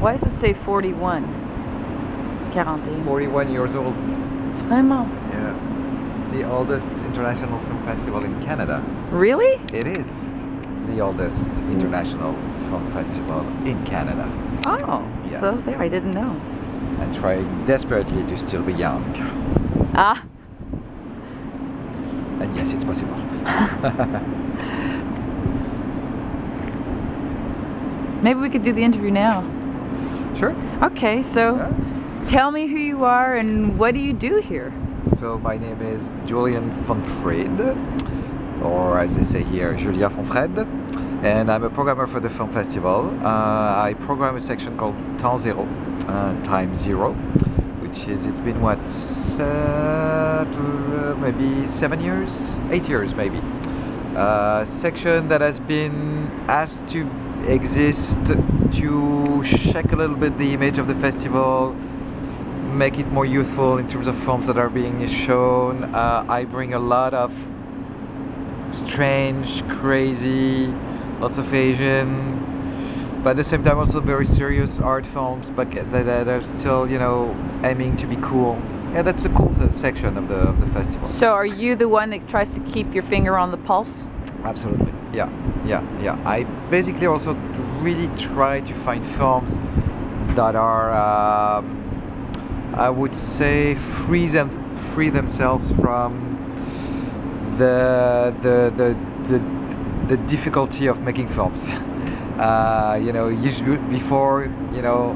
Why does it say 41? 41. 41 years old. Vraiment? Yeah. It's the oldest international film festival in Canada. Really? It is the oldest international film festival in Canada. Oh, Yes. so there, I didn't know. And trying desperately to still be young. Ah. And yes, it's possible. Maybe we could do the interview now. Sure. Okay, so Yeah. tell me who you are and what do you do here? So my name is Julien Fonfrède, or as they say here, Julien Fonfrède, and I'm a programmer for the film festival. I program a section called Temps Zero, Time Zero, which is, it's been what, maybe 7 years? 8 years maybe. Section that has been asked to exist to shake a little bit the image of the festival, make it more youthful in terms of films that are being shown. I bring a lot of strange, crazy, lots of Asian, but at the same time also very serious art films, but that are still, you know, aiming to be cool. Yeah, that's a cool section of the festival. So are you the one that tries to keep your finger on the pulse? Absolutely. Yeah. I basically also really try to find films that are, I would say, free themselves from the difficulty of making films. You know, usually before, you know,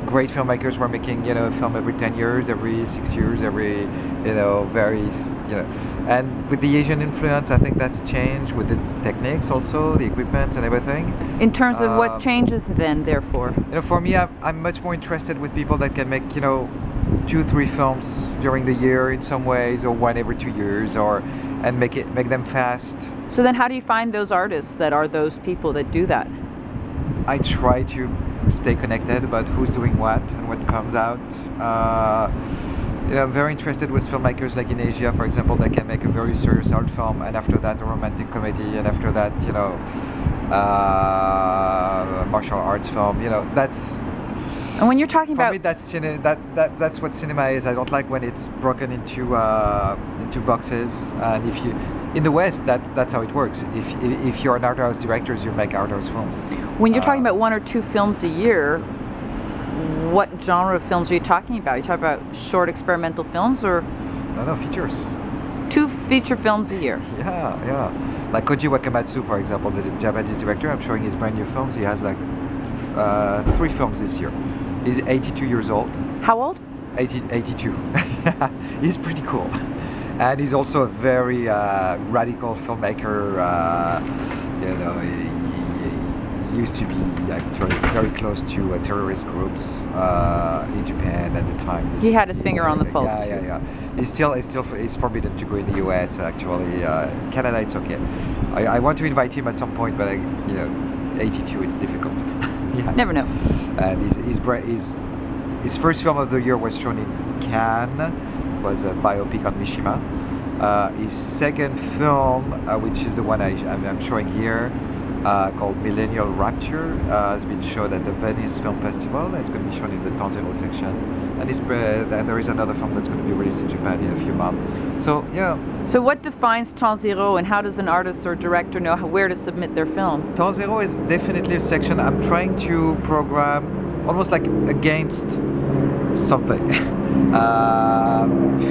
great filmmakers were making, you know, a film every 10 years, every 6 years, every, you know, very, you know, and with the Asian influence, I think that's changed with the techniques also, the equipment and everything. In terms of what changes then, therefore? You know, for me, I'm much more interested with people that can make, you know, 2-3 films during the year in some ways, or one every 2 years, or and make them fast. So then how do you find those artists that are those people that do that? I try to stay connected about who's doing what and what comes out. You know, I'm very interested with filmmakers like in Asia, for example, that can make a very serious art film, and after that a romantic comedy, and after that, you know, martial arts film. You know, that's. And when you're talking about, for me, that's what cinema is. I don't like when it's broken into boxes. And if you, in the West, that's how it works. If you're an art house director, you make art house films. When you're talking about 1 or 2 films a year, what genre of films are you talking about? Are you talking about short experimental films or? No, features. 2 feature films a year. Yeah. Like Koji Wakamatsu, for example, the Japanese director. I'm showing his brand new films. He has like 3 films this year. He's 82 years old. How old? 82. He's pretty cool. And he's also a very radical filmmaker. You know, he used to be actually very close to terrorist groups in Japan at the time. He had his finger on the pulse. Yeah. It's forbidden to go in the US. Actually, Canada, it's okay. I want to invite him at some point, but you know, 82, it's difficult. Yeah. Never know. And his first film of the year was shown in Cannes. Was a biopic on Mishima. His second film, which is the one I'm showing here, called Millennial Rapture, has been shown at the Venice Film Festival. It's going to be shown in the Temps Zero section. And there is another film that's going to be released in Japan in a few months. So, yeah. So what defines Temps Zero, and how does an artist or director know where to submit their film? Temps Zero is definitely a section I'm trying to program almost like against something.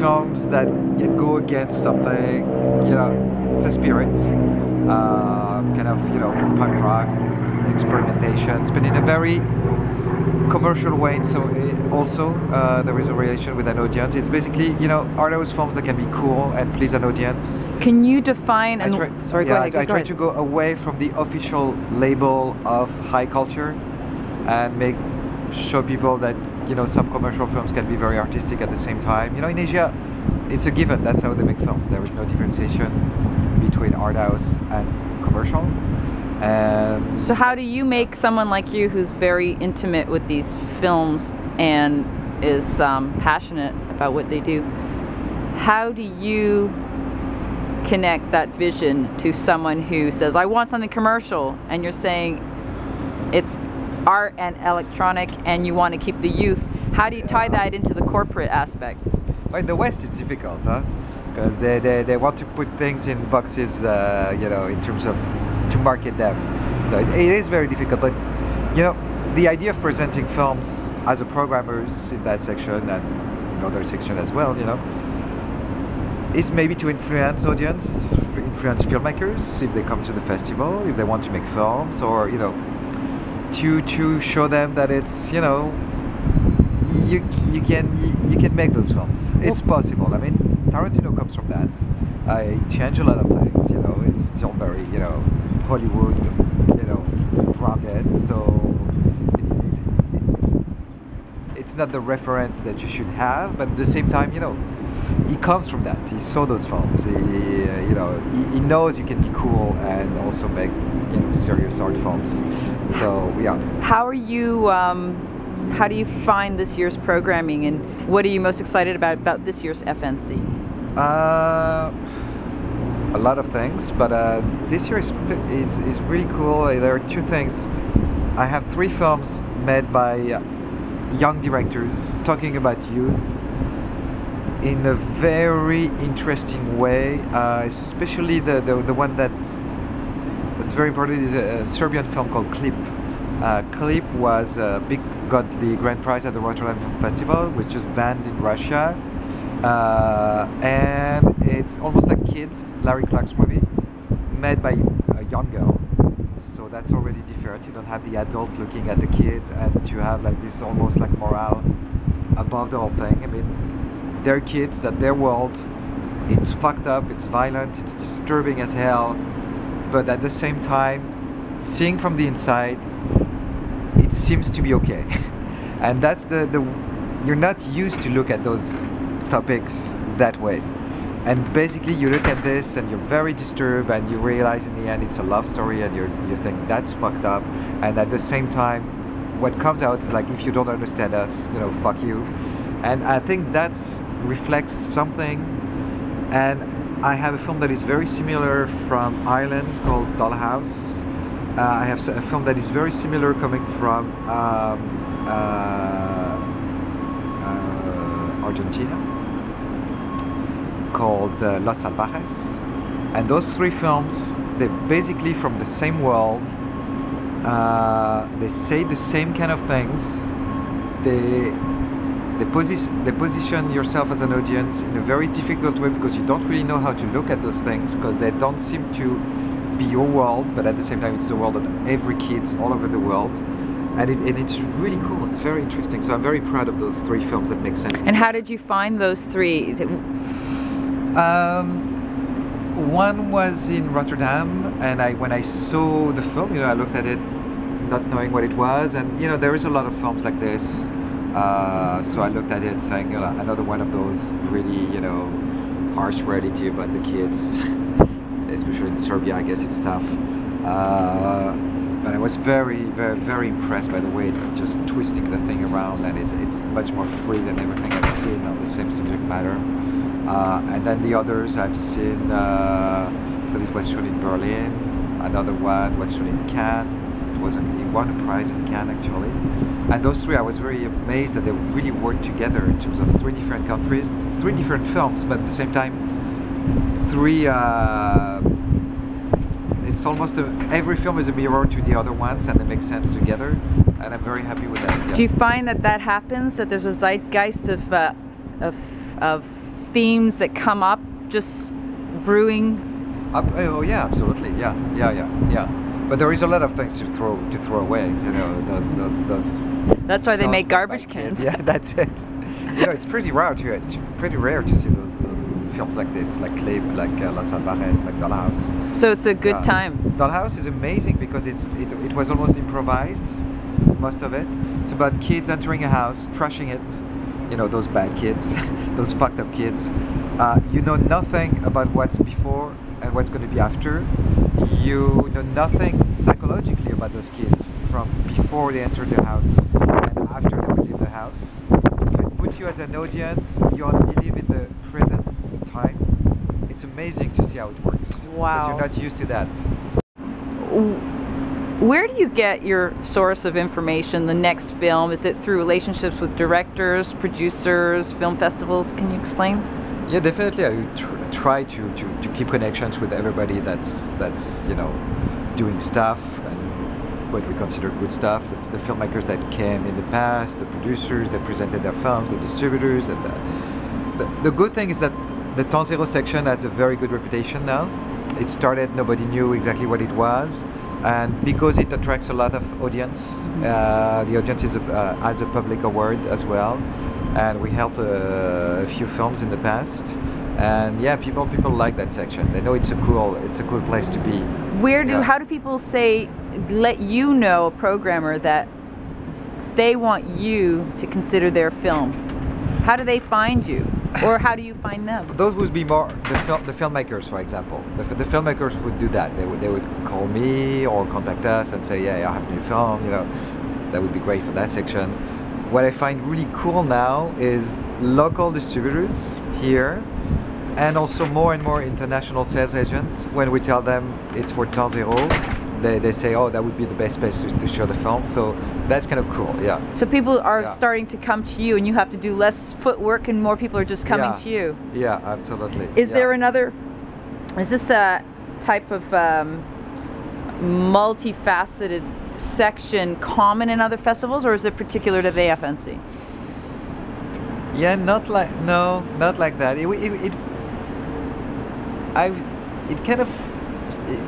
Films that go against something, you know, it's a spirit. Kind of, you know, punk rock, experimentation, but in a very commercial way. So also there is a relation with an audience. It's basically, you know, art house films that can be cool and please an audience. Can you define? I try to go away from the official label of high culture and show people that, you know, some commercial films can be very artistic at the same time. You know, in Asia, it's a given. That's how they make films. There is no differentiation between art house and commercial. So how do you make someone like you who's very intimate with these films and is passionate about what they do, how do you connect that vision to someone who says, I want something commercial, and you're saying it's art and electronic, and you want to keep the youth. How do you tie that into the corporate aspect? Well, in the West, it's difficult, huh? Because they want to put things in boxes, you know, in terms of to market them. So it is very difficult. But you know, the idea of presenting films as a programmers in that section and in other section as well, you know, is maybe to influence audience, influence filmmakers if they come to the festival, if they want to make films, or you know, to show them that it's, you know, you can make those films. It's possible. I mean, Tarantino comes from that. I changed a lot of things. You know, it's still very, you know, Hollywood, you know, grounded. So it's not the reference that you should have, but at the same time, you know, he comes from that. He saw those films. You know, he knows you can be cool and also make, you know, serious art films. So yeah. How are you? How do you find this year's programming, and what are you most excited about this year's FNC? A lot of things, but this year is really cool. There are two things. I have 3 films made by young directors talking about youth in a very interesting way, especially the one that's very important is a Serbian film called Clip. Clip was got the grand prize at the Rotterdam Film Festival, which just banned in Russia, and it's almost like Kids, Larry Clark's movie, made by a young girl. So that's already different. You don't have the adult looking at the kids, and to have like this almost like morale above the whole thing. I mean, they're kids, that their world, it's fucked up, it's violent, it's disturbing as hell, but at the same time, seeing from the inside, it seems to be okay. And that's you're not used to look at those topics that way. And basically you look at this and you're very disturbed, and you realize in the end it's a love story, and you think that's fucked up. And at the same time, what comes out is like, if you don't understand us, you know, fuck you. And I think that reflects something. And I have a film that is very similar from Ireland called Dollhouse. I have a film that is very similar coming from Argentina, called Los Salvajes. And those 3 films, they're basically from the same world. They say the same kind of things. They position yourself as an audience in a very difficult way, because you don't really know how to look at those things, because they don't seem to be your world, but at the same time it's the world of every kid all over the world. And it's really cool. It's very interesting. So I'm very proud of those 3 films that make sense. And how did you find those 3? One was in Rotterdam, and when I saw the film, you know, I looked at it not knowing what it was, and you know, there is a lot of films like this. So I looked at it saying, you know, another one of those really, you know, harsh reality about the kids, especially in Serbia. I guess it's tough. But I was very, very, very impressed by the way it just twisting the thing around, and it's much more free than everything I've seen on the same subject matter. And then the others I've seen, because it was shown in Berlin. Another one was shown in Cannes. He won a prize in Cannes actually. And those 3, I was very amazed that they really worked together in terms of 3 different countries, 3 different films, but at the same time, 3. It's almost every film is a mirror to the other ones, and they make sense together. And I'm very happy with that. Yeah. Do you find that happens? That there's a zeitgeist of themes that come up, just brewing? Oh yeah, absolutely. Yeah. But there is a lot of things to throw away. You know, those. That's why they make garbage cans. Yeah, that's it. You know, it's pretty rare to see those films like this, like Clip, like Los Salvajes, like Dollhouse. So it's a good time. Dollhouse is amazing because it was almost improvised, most of it. It's about kids entering a house, trashing it. You know, those bad kids, those fucked up kids. You know nothing about what's before and what's going to be after. You know nothing psychologically about those kids from before they enter the house and after they leave the house. So it puts you as an audience, you only live in the present time. It's amazing to see how it works. Wow. Because you're not used to that. Where do you get your source of information, the next film? Is it through relationships with directors, producers, film festivals? Can you explain? Yeah, definitely. I try to keep connections with everybody that's doing stuff and what we consider good stuff. The filmmakers that came in the past, the producers that presented their films, the distributors, and the good thing is that the Temps Zero section has a very good reputation now. It started, nobody knew exactly what it was, and because it attracts a lot of audience, the audience has a public award as well, and we helped a few films in the past, and yeah, people like that section. They know it's a cool place to be. How do people let you know, a programmer, that they want you to consider their film? How do they find you? Or how do you find them? Those would be more the filmmakers, for example. The filmmakers would do that. They would call me or contact us and say, yeah, I have a new film, that would be great for that section. What I find really cool now is local distributors here, and also more and more international sales agents. When we tell them it's for Temps Zero, they say, oh, that would be the best place to show the film. So that's kind of cool, yeah. So people are starting to come to you, and you have to do less footwork, and more people are just coming to you. Yeah, absolutely. Is this a type of multifaceted section common in other festivals, or is it particular to the FNC? Yeah, not like that.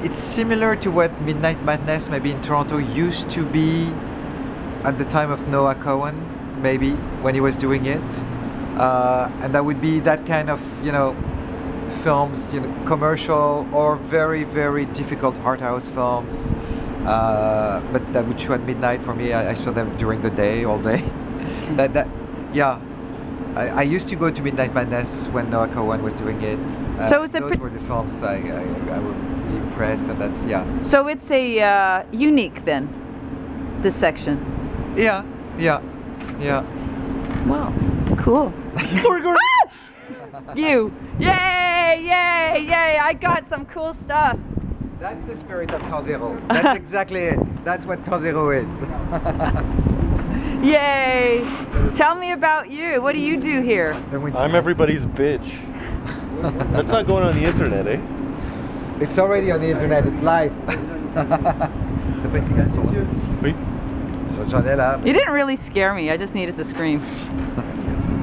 It's similar to what Midnight Madness maybe in Toronto used to be at the time of Noah Cohen, maybe when he was doing it, and that would be that kind of films, commercial or very, very difficult art house films, but that would show at midnight for me. I saw them during the day, all day. Yeah. I used to go to Midnight Madness when Noah Cohen was doing it. So those were the films I was really impressed, and that's, yeah. So it's a unique then, this section. Yeah. Wow, cool. You, yay! I got some cool stuff. That's the spirit of Temps Zero. That's exactly it. That's what Temps Zero is. Yay! Tell me about you. What do you do here? I'm everybody's bitch. That's not going on the internet, eh? It's already on the internet. It's live. You didn't really scare me. I just needed to scream. Yes.